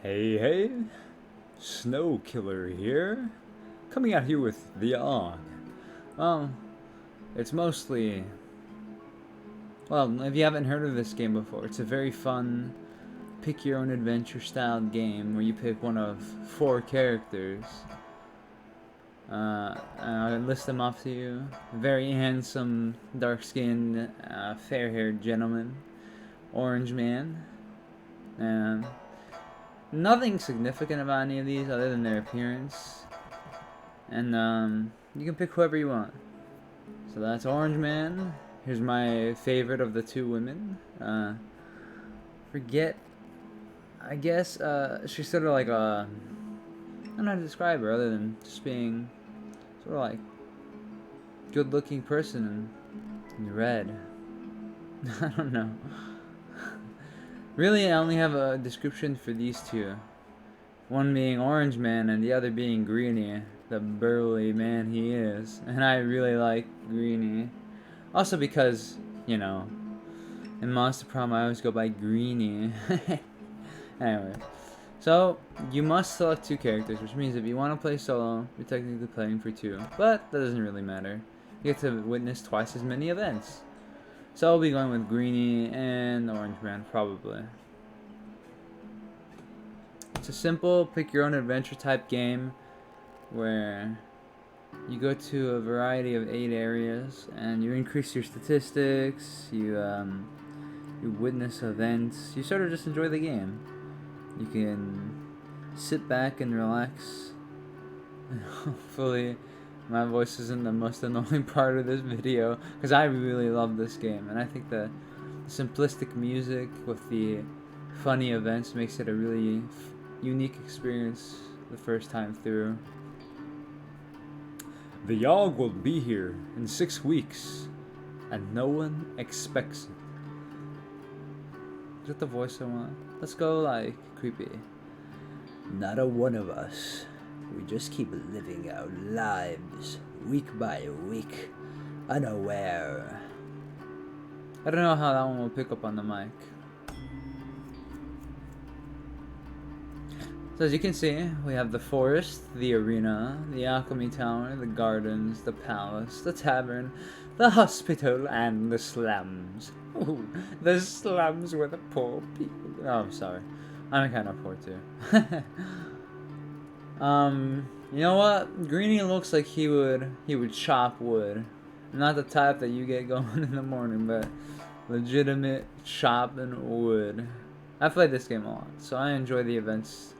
Hey, Snow Killer here, coming out here with the Yawhg. Well, it's mostly, if you haven't heard of this game before, it's a very fun, pick your own adventure style game where you pick one of 4 characters. I'll list them off to you. Very handsome, dark-skinned, fair-haired gentleman, orange man, and nothing significant about any of these other than their appearance. And you can pick whoever you want. So that's Orange Man. Here's my favorite of the 2 women. I guess she's sort of like a, I don't know how to describe her other than just being sort of like good looking person in red. I don't know. Really, I only have a description for these 2. One being Orange Man and the other being Greenie, the burly man he is. And I really like Greenie. Also because, you know, in Monster Prom I always go by Greenie. Anyway, so you must select 2 characters, which means if you want to play solo, you're technically playing for 2. But that doesn't really matter. You get to witness twice as many events. So I'll be going with Greenie and Orange Man, probably. It's a simple pick your own adventure type game where you go to a variety of 8 areas and you increase your statistics, you witness events, you sort of just enjoy the game. You can sit back and relax. And hopefully my voice isn't the most annoying part of this video, because I really love this game, and I think the simplistic music with the funny events makes it a really unique experience the first time through. The Yawhg will be here in 6 weeks, and no one expects it. Is that the voice I want? Let's go like creepy. Not a one of us. We just keep living our lives, week by week, unaware. I don't know how that one will pick up on the mic. So as you can see, we have the forest, the arena, the alchemy tower, the gardens, the palace, the tavern, the hospital, and the slums. Ooh, the slums where the poor people... Oh, I'm sorry. I'm kind of poor too. You know what? Greenie looks like he would chop wood. Not the type that you get going in the morning, but legitimate chopping wood. I played this game a lot, so I enjoy the events,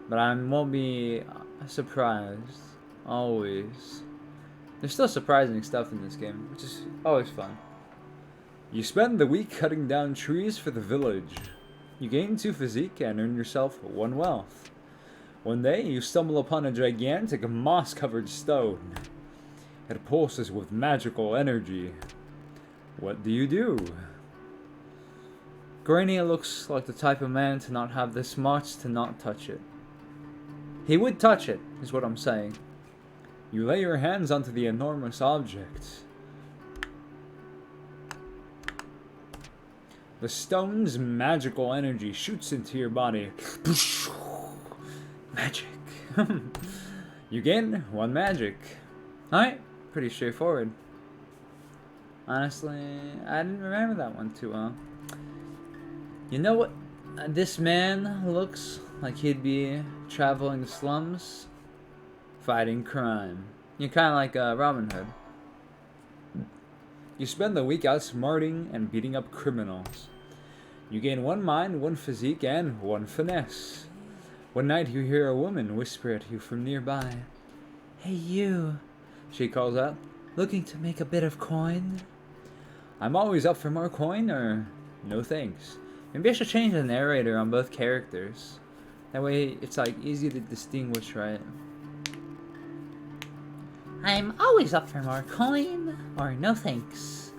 but I won't be surprised. Always. There's still surprising stuff in this game, which is always fun. You spend the week cutting down trees for the village. You gain 2 physique and earn yourself 1 wealth. One day, you stumble upon a gigantic moss-covered stone. It pulses with magical energy. What do you do? Greenie looks like the type of man to not have this much to not touch it. He would touch it, is what I'm saying. You lay your hands onto the enormous object. The stone's magical energy shoots into your body. Magic. You gain 1 magic. Alright, pretty straightforward. Honestly, I didn't remember that one too well. You know what? This man looks like he'd be traveling the slums, fighting crime. You're kind of like Robin Hood. You spend the week outsmarting and beating up criminals. You gain 1 mind, 1 physique, and 1 finesse. One night you hear a woman whisper at you from nearby. "Hey you," she calls out, "looking to make a bit of coin?" I'm always up for more coin, or no thanks. Maybe I should change the narrator on both characters. That way it's like easy to distinguish, right? I'm always up for more coin, or no thanks.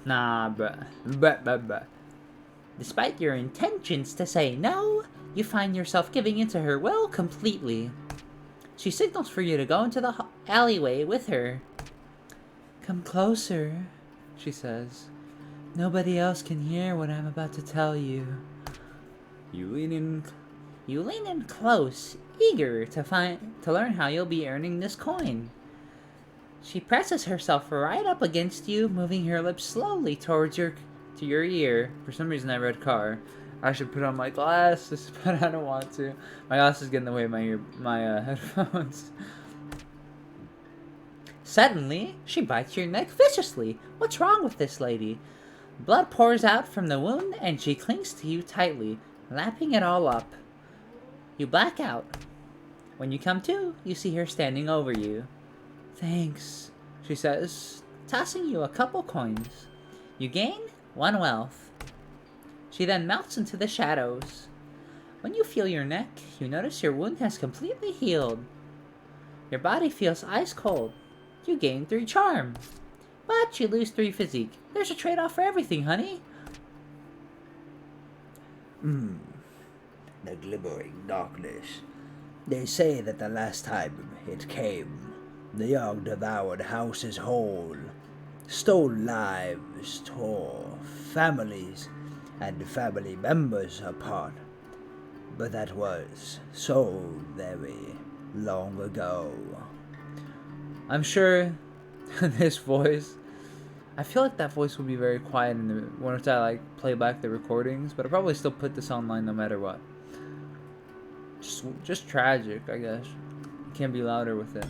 Nah, bruh. Despite your intentions to say no, you find yourself giving in to her will completely. She signals for you to go into the alleyway with her. Come closer, she says. Nobody else can hear what I'm about to tell you. You lean in close, eager to learn how you'll be earning this coin. She presses herself right up against you, moving her lips slowly towards to your ear. For some reason I read car. I should put on my glasses, but I don't want to. My glasses get in the way of my headphones. Suddenly, she bites your neck viciously. What's wrong with this lady? Blood pours out from the wound, and she clings to you tightly, lapping it all up. You black out. When you come to, you see her standing over you. Thanks, she says, tossing you a couple coins. You gain 1 wealth. She then melts into the shadows. When you feel your neck, you notice your wound has completely healed. Your body feels ice cold. You gain 3 charm. But you lose 3 physique. There's a trade-off for everything, honey. The glimmering darkness. They say that the last time it came, the Yawhg devoured houses whole, stole lives, tore families and family members apart. But that was so very long ago. I'm sure this voice, I feel like that voice would be very quiet once I play back the recordings, but I'll probably still put this online no matter what. Just tragic, I guess. You can't be louder with it.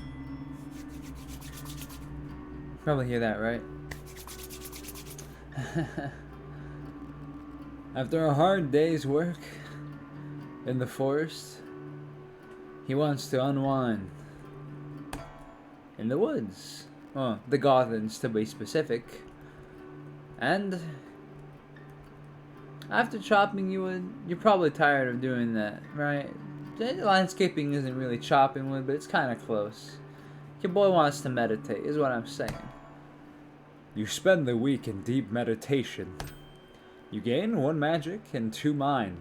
Probably hear that, right? After a hard day's work in the forest, he wants to unwind in the woods. Oh, the Gothans to be specific. And after chopping wood, you're probably tired of doing that, right? Landscaping isn't really chopping wood, but it's kind of close. Your boy wants to meditate, is what I'm saying. You spend the week in deep meditation. You gain 1 magic and 2 mind.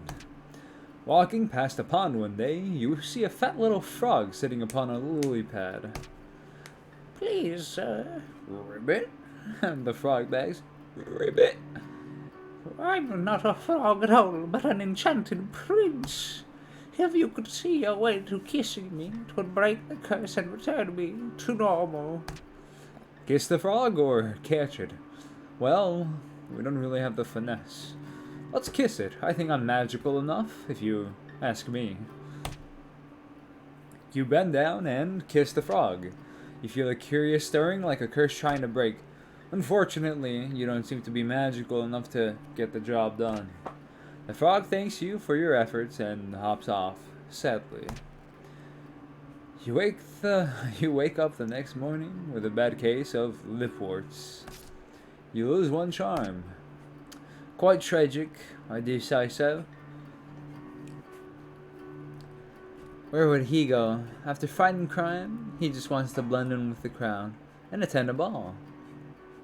Walking past a pond one day, you see a fat little frog sitting upon a lily pad. Please, sir. Ribbit? The frog begs. Ribbit? I'm not a frog at all, but an enchanted prince. If you could see a way to kissing me, it would break the curse and return me to normal. Kiss the frog or catch it? Well, we don't really have the finesse. Let's kiss it. I think I'm magical enough, if you ask me. You bend down and kiss the frog. You feel a curious stirring like a curse trying to break. Unfortunately, you don't seem to be magical enough to get the job done. The frog thanks you for your efforts and hops off, sadly. You wake up the next morning with a bad case of lip warts. You lose 1 charm. Quite tragic, I do say so. Where would he go? After fighting crime, he just wants to blend in with the crowd and attend a ball.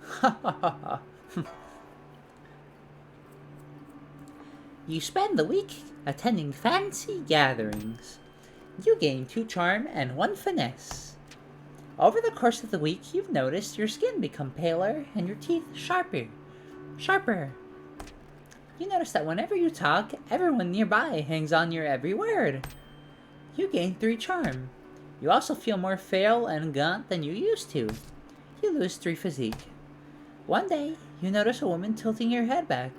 Ha ha ha ha. You spend the week attending fancy gatherings. You gain 2 charm and 1 finesse. Over the course of the week, you've noticed your skin become paler and your teeth sharper. You notice that whenever you talk, everyone nearby hangs on your every word. You gain 3 charm. You also feel more frail and gaunt than you used to. You lose 3 physique. One day, you notice a woman tilting her head back,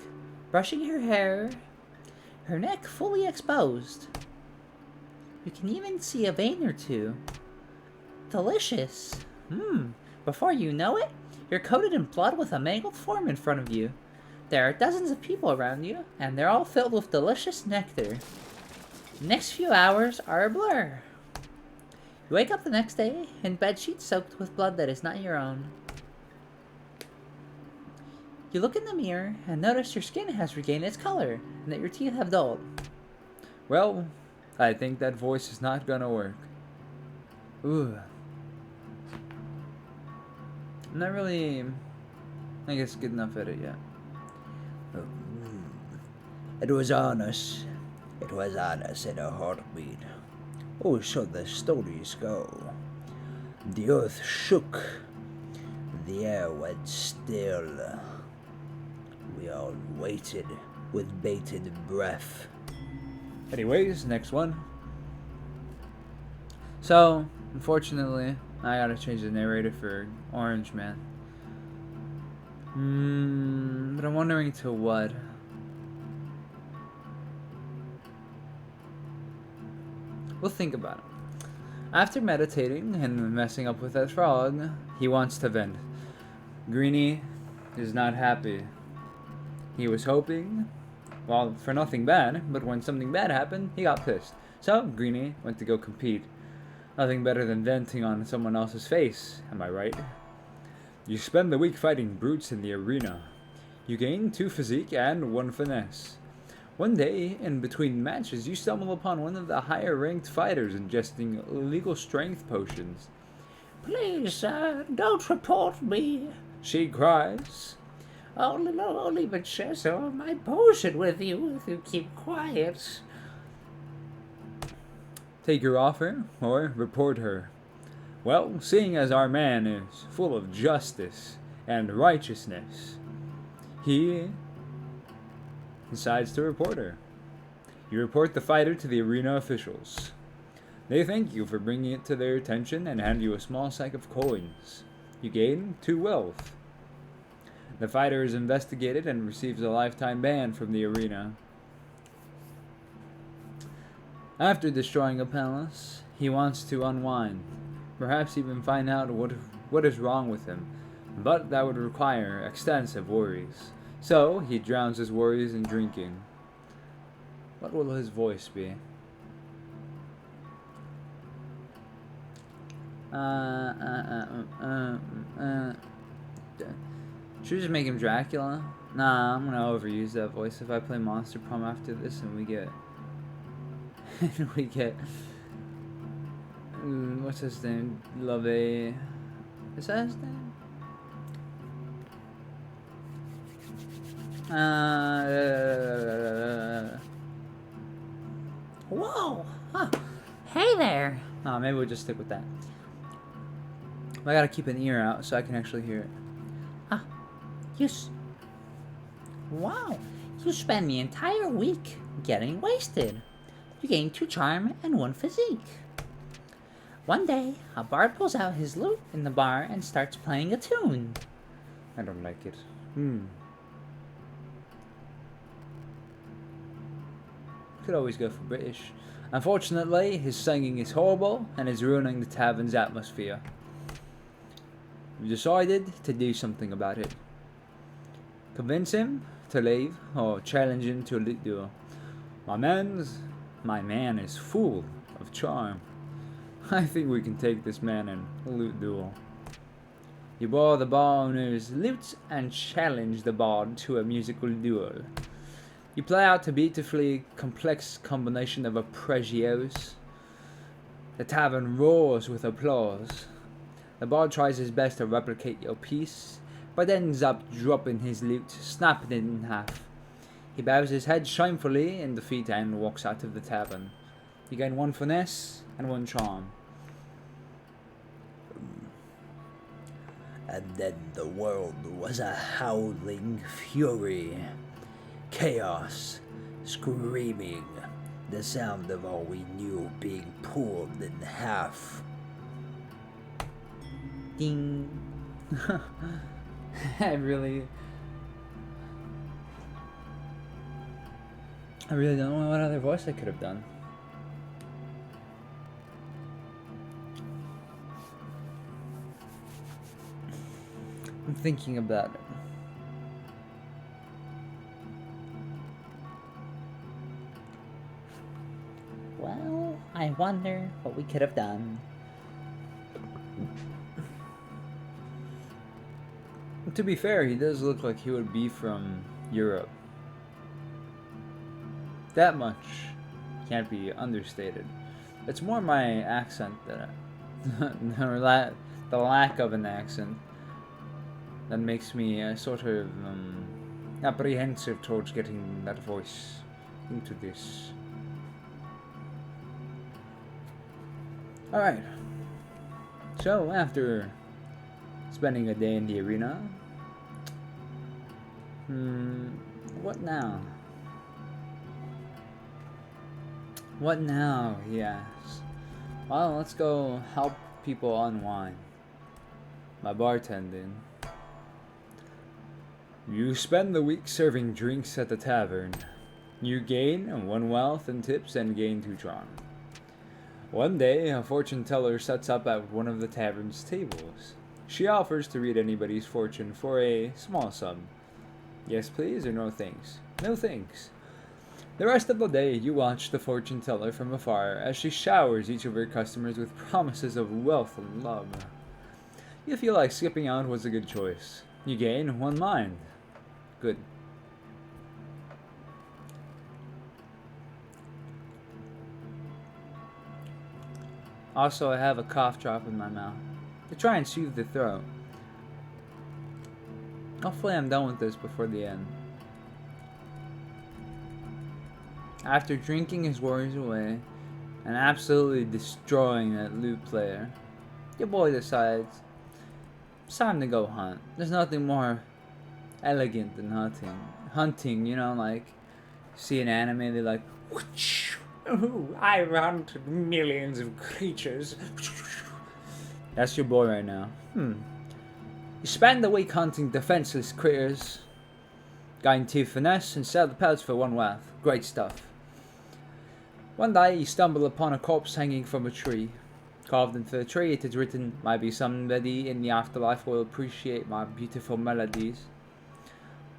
brushing her hair, her neck fully exposed. You can even see a vein or 2. Delicious. Before you know it, you're coated in blood with a mangled form in front of you. There are dozens of people around you, and they're all filled with delicious nectar. The next few hours are a blur. You wake up the next day in bedsheets soaked with blood that is not your own. You look in the mirror and notice your skin has regained its color and that your teeth have dulled. Well, I think that voice is not gonna work. Ooh. I'm not really, I guess, good enough at it yet. It was on us. It was on us in a heartbeat. Oh, so the stories go. The earth shook. The air went still. We all waited with bated breath. Anyways, next one. So, unfortunately, I gotta change the narrator for Orange Man. But I'm wondering to what? We'll think about it. After meditating and messing up with that frog, he wants to vent. Greenie is not happy. He was hoping, well, for nothing bad, but when something bad happened, he got pissed. So, Greenie went to go compete. Nothing better than venting on someone else's face, am I right? You spend the week fighting brutes in the arena. You gain 2 physique and 1 finesse. One day, in between matches, you stumble upon one of the higher-ranked fighters ingesting illegal strength potions. Please, sir, don't report me, She cries. Only but share some of my potion with you if you keep quiet. Take your offer, or report her. Well, seeing as our man is full of justice and righteousness, he decides to report her. You report the fighter to the arena officials. They thank you for bringing it to their attention and hand you a small sack of coins. You gain 2 wealth. The fighter is investigated and receives a lifetime ban from the arena. After destroying a palace, he wants to unwind, perhaps even find out what is wrong with him, but that would require extensive worries. So, he drowns his worries in drinking. What will his voice be? Should we just make him Dracula? Nah, I'm gonna overuse that voice if I play Monster Prom after this and we get... what's his name? Love A... Is that his name? Whoa! Huh. Hey there! Oh, maybe we'll just stick with that. I gotta keep an ear out so I can actually hear it. Wow! You spend the entire week getting wasted. You gain 2 charm and 1 physique. One day, a bard pulls out his lute in the bar and starts playing a tune. I don't like it. Could always go for British. Unfortunately, his singing is horrible and is ruining the tavern's atmosphere. We decided to do something about it. Convince him to leave or challenge him to a lute duel. My man is full of charm. I think we can take this man in a lute duel. You borrow the bar owner's lute and challenge the bard to a musical duel. You play out a beautifully complex combination of arpeggios. The tavern roars with applause. The bard tries his best to replicate your piece, but ends up dropping his lute, snapping it in half. He bows his head shamefully in defeat and walks out of the tavern. You gain 1 finesse and 1 charm. And then the world was a howling fury. Chaos, screaming, the sound of all we knew being pulled in half. Ding. I really don't know what other voice I could have done. I'm thinking about it. Well, I wonder what we could have done. To be fair, he does look like he would be from Europe. That much can't be understated. It's more my accent that the lack of an accent that makes me sort of apprehensive towards getting that voice into this. Alright. So, after spending a day in the arena, What now? What now, he asks. Well, let's go help people unwind. By bartending. You spend the week serving drinks at the tavern. You gain 1 wealth and tips and gain 2 charm. One day, a fortune teller sets up at one of the tavern's tables. She offers to read anybody's fortune for a small sum. Yes, please, or no thanks? No thanks. The rest of the day, you watch the fortune teller from afar as she showers each of her customers with promises of wealth and love. You feel like skipping out was a good choice. You gain 1 mind. Good. Also, I have a cough drop in my mouth to try and soothe the throat. Hopefully I'm done with this before the end. After drinking his worries away and absolutely destroying that lute player, your boy decides it's time to go hunt. There's nothing more elegant than hunting. Hunting, you know, like see an anime, they like, ooh, I've hunted millions of creatures. That's your boy right now. You spend the week hunting defenseless critters, gain 2 finesse, and sell the pelts for 1 wealth. Great stuff. One day you stumble upon a corpse hanging from a tree. Carved into the tree it is written, maybe somebody in the afterlife will appreciate my beautiful melodies.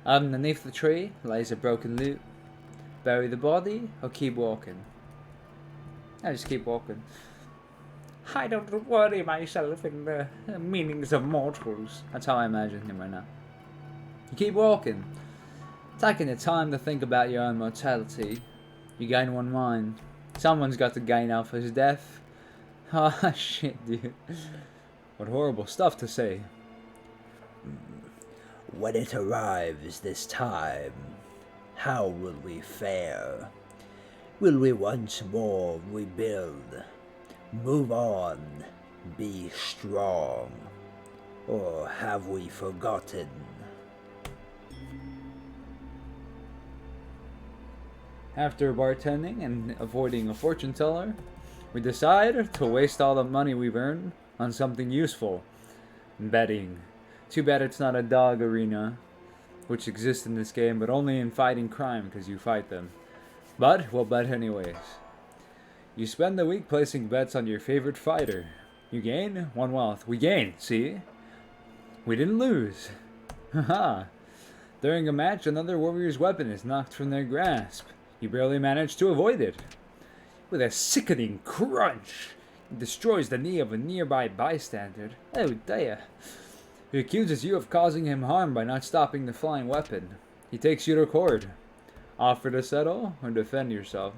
Underneath the tree lays a broken lute. Bury the body or keep walking? I just keep walking. I don't worry myself in the meanings of mortals. That's how I imagine him right now. You keep walking, taking the time to think about your own mortality. You gain 1 mind. Someone's got to gain out for his death. Ah, shit, dude. What horrible stuff to say. When it arrives this time, how will we fare? Will we once more rebuild, move on, be strong, or have we forgotten? After bartending and avoiding a fortune teller, we decide to waste all the money we've earned on something useful. Betting. Too bad it's not a dog arena, which exists in this game, but only in fighting crime because you fight them. But we'll bet anyways. You spend the week placing bets on your favorite fighter. You gain 1 wealth. We gain, see? We didn't lose. Haha. During a match, another warrior's weapon is knocked from their grasp. You barely manage to avoid it. With a sickening crunch, it destroys the knee of a nearby bystander. Oh dear. He accuses you of causing him harm by not stopping the flying weapon. He takes you to court. Offer to settle or defend yourself.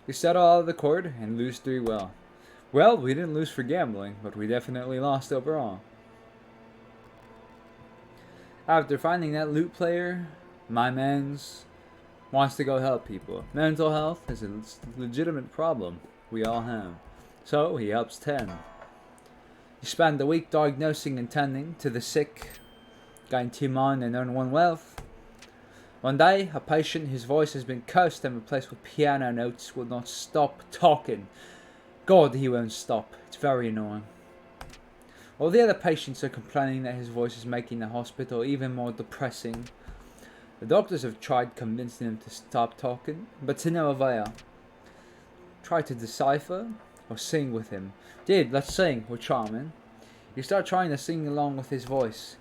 You settle out of the court and lose 3 well. Well, we didn't lose for gambling, but we definitely lost overall. After finding that lute player, my man's wants to go help people. Mental health is a legitimate problem we all have. So he helps 10. You spend the week diagnosing and tending to the sick, gain 2 mind and earn 1 wealth. One day, a patient whose voice has been cursed and replaced with piano notes will not stop talking. God, he won't stop. It's very annoying. All the other patients are complaining that his voice is making the hospital even more depressing. The doctors have tried convincing him to stop talking, but to no avail. Try to decipher or sing with him. Dude, let's sing. We're charming. You start trying to sing along with his voice.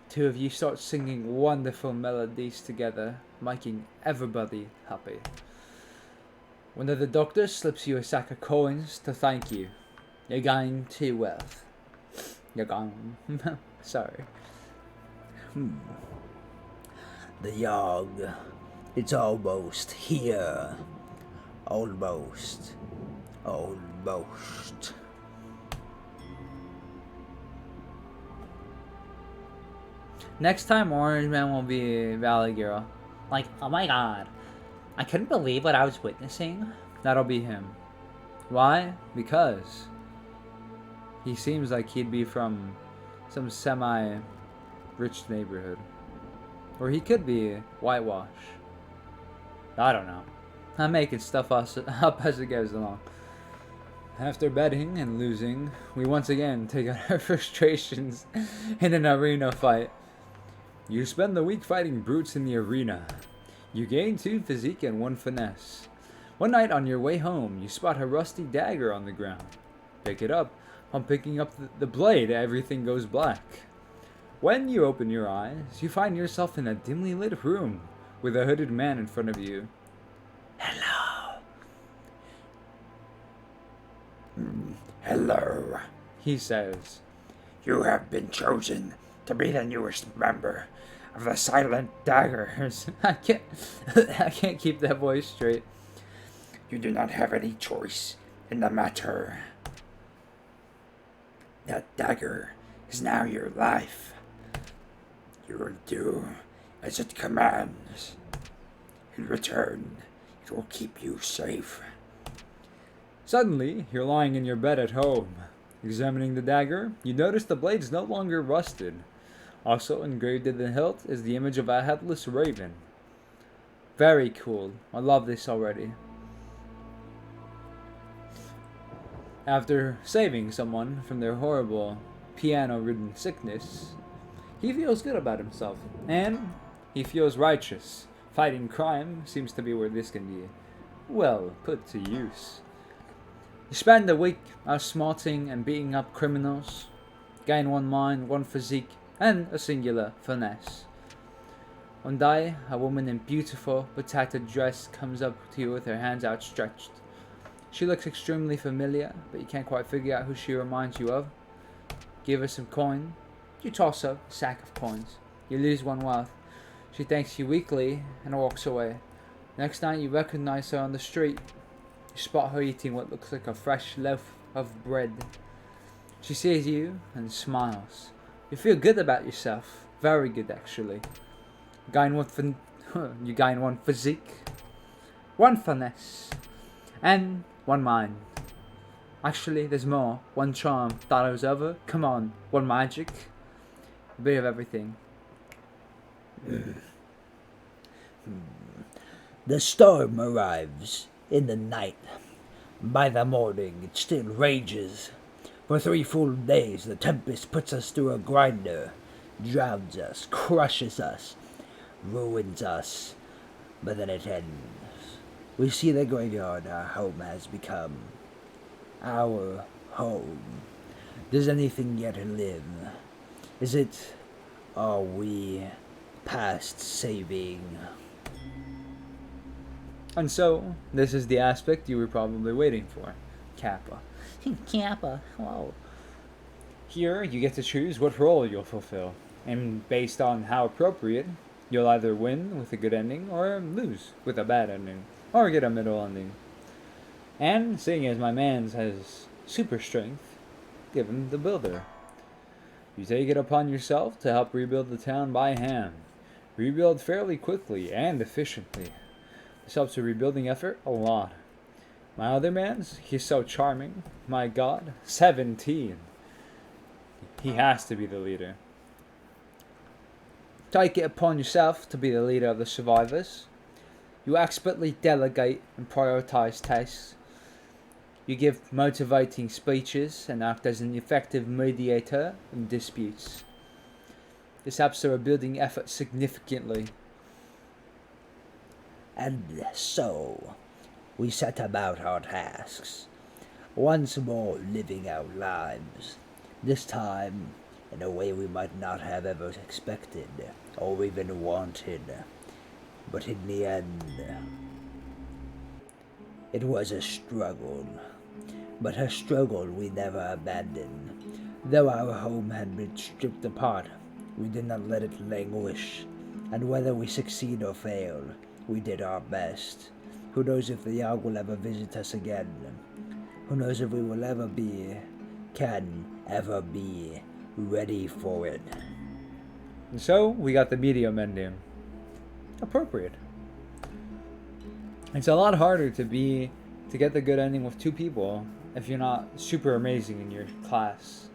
2 of you start singing wonderful melodies together, making everybody happy. One of the doctors slips you a sack of coins to thank you. You gain 2 wealth. You're gone. Sorry. The Yawhg. It's almost here. Almost. Almost. Next time, Orange Man will be Valley Girl. Like, oh my god. I couldn't believe what I was witnessing. That'll be him. Why? Because he seems like he'd be from some semi-rich neighborhood. Or he could be whitewash. I don't know. I'm making stuff up as it goes along. After betting and losing, we once again take out our frustrations in an arena fight. You spend the week fighting brutes in the arena. You gain 2 physique and 1 finesse. One night on your way home, you spot a rusty dagger on the ground. Pick it up. On picking up the blade, everything goes black. When you open your eyes, you find yourself in a dimly lit room with a hooded man in front of you. Hello. Hello, he says. You have been chosen to be the newest member of the Silent Daggers. I can't keep that voice straight. You do not have any choice in the matter. That dagger is now your life. You will do as it commands. In return, it will keep you safe. Suddenly, you're lying in your bed at home. Examining the dagger, you notice the blade's no longer rusted. Also engraved in the hilt is the image of a headless raven. Very cool. I love this already. After saving someone from their horrible piano-ridden sickness, he feels good about himself. And he feels righteous. Fighting crime seems to be where this can be well put to use. You spend the week outsmarting and beating up criminals. Gain 1 mind, 1 physique, and a singular finesse. One day, a woman in beautiful, protected dress comes up to you with her hands outstretched. She looks extremely familiar, but you can't quite figure out who she reminds you of. Give her some coin. You toss her a sack of coins. You lose 1 wealth. She thanks you weakly and walks away. Next night, you recognize her on the street. You spot her eating what looks like a fresh loaf of bread. She sees you and smiles. You feel good about yourself. Very good, actually. You gain 1 physique, 1 finesse, and 1 mind. Actually, there's more. 1 charm. Thought I was over. Come on. 1 magic. A bit of everything. The storm arrives in the night. By the morning, it still rages. For 3 full days, the tempest puts us through a grinder, drowns us, crushes us, ruins us, but then it ends. We see the graveyard our home has become. Our home. Does anything yet live? Are we past saving? And so, this is the aspect you were probably waiting for. Kappa. Kappa, wow. Here, you get to choose what role you'll fulfill. And based on how appropriate, you'll either win with a good ending, or lose with a bad ending, or get a middle ending. And, seeing as my man has super strength, give him the builder. You take it upon yourself to help rebuild the town by hand. Rebuild fairly quickly and efficiently. This helps the rebuilding effort a lot. My other man's, he's so charming. My god, 17. He has to be the leader. Take it upon yourself to be the leader of the survivors. You expertly delegate and prioritize tasks. You give motivating speeches and act as an effective mediator in disputes. This helps the rebuilding effort significantly. And so, we set about our tasks, once more living our lives, this time in a way we might not have ever expected or even wanted. But in the end, it was a struggle, but a struggle we never abandoned. Though our home had been stripped apart, we did not let it languish, and whether we succeed or fail, we did our best. Who knows if the Yawhg will ever visit us again? Who knows if we will ever can ever be ready for it? And so, we got the medium ending. Appropriate. It's a lot harder to get the good ending with 2 people if you're not super amazing in your class.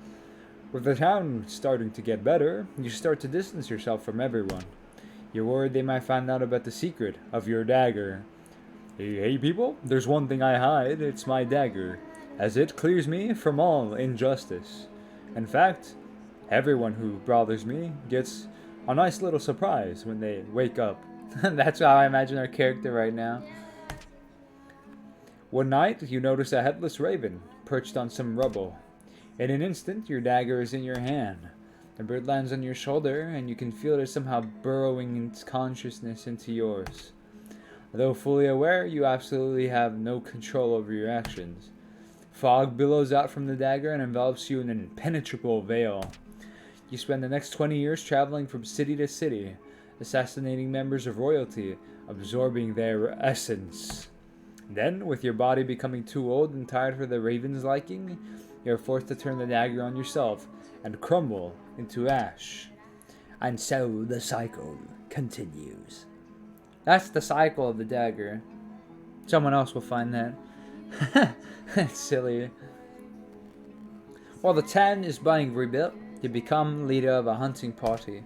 With the town starting to get better, you start to distance yourself from everyone. You're worried they might find out about the secret of your dagger. Hey people, there's one thing I hide, it's my dagger, as it clears me from all injustice. In fact, everyone who bothers me gets a nice little surprise when they wake up. That's how I imagine our character right now. One night, you notice a headless raven perched on some rubble. In an instant, your dagger is in your hand. The bird lands on your shoulder, and you can feel it somehow burrowing its consciousness into yours. Though fully aware, you absolutely have no control over your actions. Fog billows out from the dagger and envelops you in an impenetrable veil. You spend the next 20 years traveling from city to city, assassinating members of royalty, absorbing their essence. Then, with your body becoming too old and tired for the raven's liking, you are forced to turn the dagger on yourself and crumble into ash. And so the cycle continues. That's the cycle of the dagger. Someone else will find that. That's silly. While the town is being rebuilt, you become leader of a hunting party.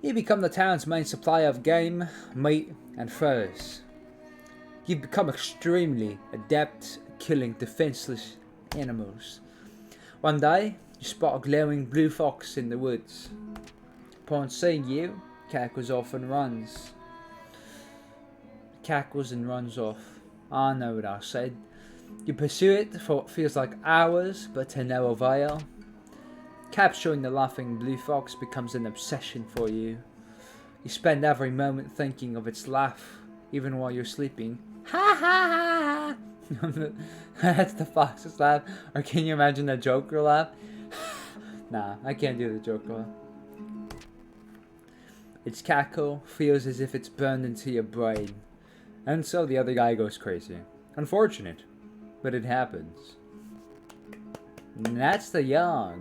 You become the town's main supplier of game, meat, and furs. You've become extremely adept at killing defenseless animals. One day, you spot a glowing blue fox in the woods. Upon seeing you, it cackles off and runs. Cackles and runs off. I know what I said. You pursue it for what feels like hours, but to no avail. Capturing the laughing blue fox becomes an obsession for you. You spend every moment thinking of its laugh, even while you're sleeping. Ha ha ha! That's the fox's laugh. Or can you imagine the Joker laugh? Nah, I can't do the Joker laugh. Its cackle feels as if it's burned into your brain. And so the other guy goes crazy. Unfortunate, but it happens. And that's the Yawhg.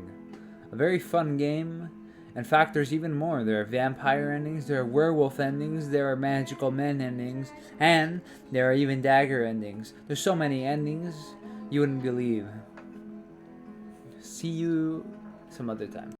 A very fun game. In fact, there's even more. There are vampire endings, there are werewolf endings, there are magical men endings, and there are even dagger endings. There's so many endings you wouldn't believe. See you some other time.